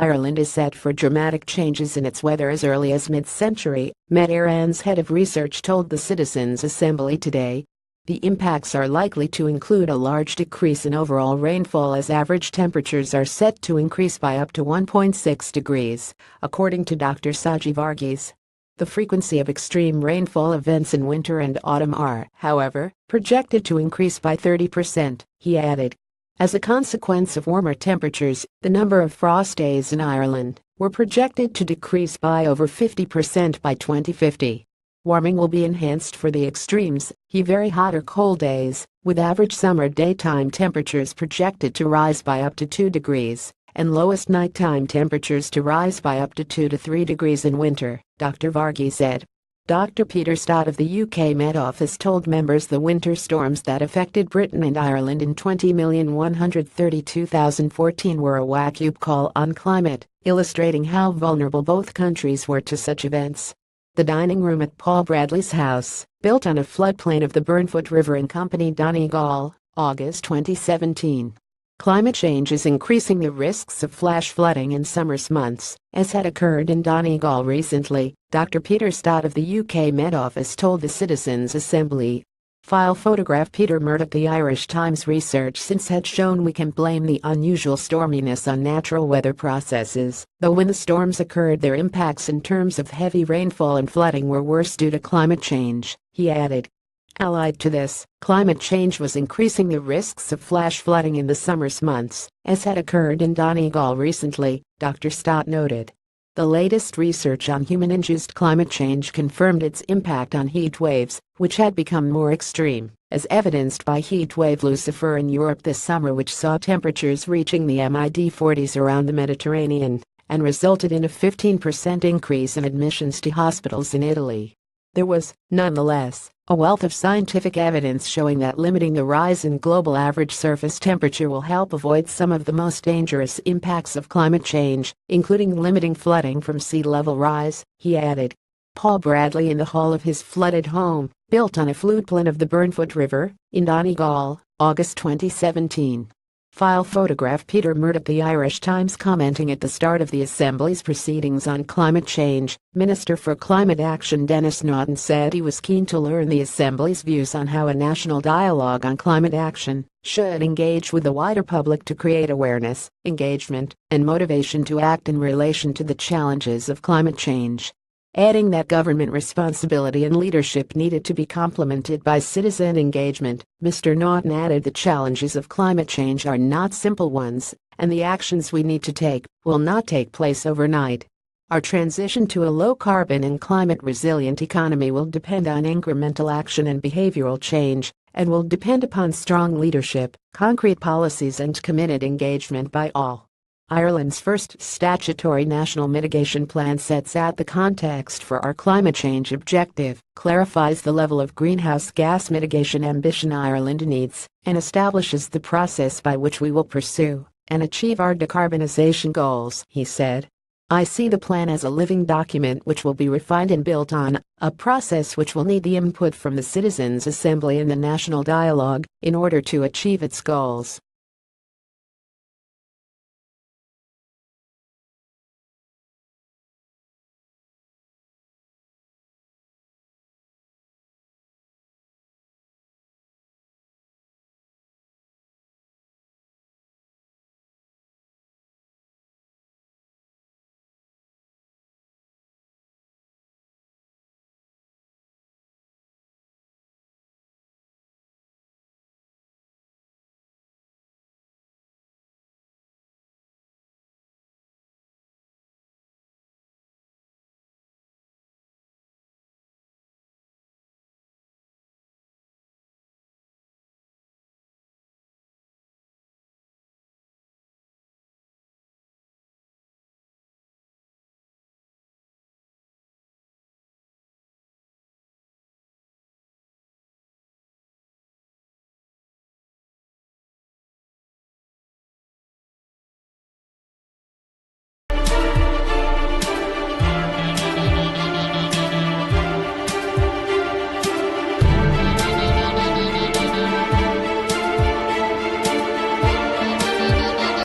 Ireland is set for dramatic changes in its weather as early as mid-century, Éireann's head of research told the Citizens' Assembly today. The impacts are likely to include a large decrease in overall rainfall as average temperatures are set to increase by up to 1.6 degrees, according to Dr. Saji Varghese. The frequency of extreme rainfall events in winter and autumn are, however, projected to increase by 30%, he added. As a consequence of warmer temperatures, the number of frost days in Ireland were projected to decrease by over 50% by 2050. Warming will be enhanced for the extremes, very hot or cold days, with average summer daytime temperatures projected to rise by up to 2 degrees, and lowest nighttime temperatures to rise by up to 2 to 3 degrees in winter, Dr. Varghese said. Dr. Peter Stott of the UK Met Office told members the winter storms that affected Britain and Ireland in 20,132,014 were a wake-up call on climate, illustrating how vulnerable both countries were to such events. The dining room at Paul Bradley's house, built on a floodplain of the Burnfoot River in Company Donegal, August 2017. Climate change is increasing the risks of flash flooding in summer months, as had occurred in Donegal recently, Dr. Peter Stott of the UK Met Office told the Citizens' Assembly. File photograph Peter Murdoch. The Irish Times research since had shown we can blame the unusual storminess on natural weather processes, though when the storms occurred their impacts in terms of heavy rainfall and flooding were worse due to climate change, he added. Allied to this, climate change was increasing the risks of flash flooding in the summer months, as had occurred in Donegal recently, Dr. Stott noted. The latest research on human-induced climate change confirmed its impact on heat waves, which had become more extreme, as evidenced by heatwave Lucifer in Europe this summer, which saw temperatures reaching the mid-40s around the Mediterranean, and resulted in a 15% increase in admissions to hospitals in Italy. There was, nonetheless, a wealth of scientific evidence showing that limiting the rise in global average surface temperature will help avoid some of the most dangerous impacts of climate change, including limiting flooding from sea level rise, he added. Paul Bradley in the hall of his flooded home, built on a floodplain of the Burnfoot River, in Donegal, August 2017. File photograph Peter Murdoch. The Irish Times commenting at the start of the Assembly's proceedings on climate change, Minister for Climate Action Denis Naughton said he was keen to learn the Assembly's views on how a national dialogue on climate action should engage with the wider public to create awareness, engagement, and motivation to act in relation to the challenges of climate change. Adding that government responsibility and leadership needed to be complemented by citizen engagement, Mr. Naughton added the challenges of climate change are not simple ones, and the actions we need to take will not take place overnight. Our transition to a low-carbon and climate-resilient economy will depend on incremental action and behavioral change, and will depend upon strong leadership, concrete policies and committed engagement by all. Ireland's first statutory national mitigation plan sets out the context for our climate change objective, clarifies the level of greenhouse gas mitigation ambition Ireland needs, and establishes the process by which we will pursue and achieve our decarbonisation goals, he said. I see the plan as a living document which will be refined and built on a process which will need the input from the Citizens' Assembly and the national dialogue in order to achieve its goals.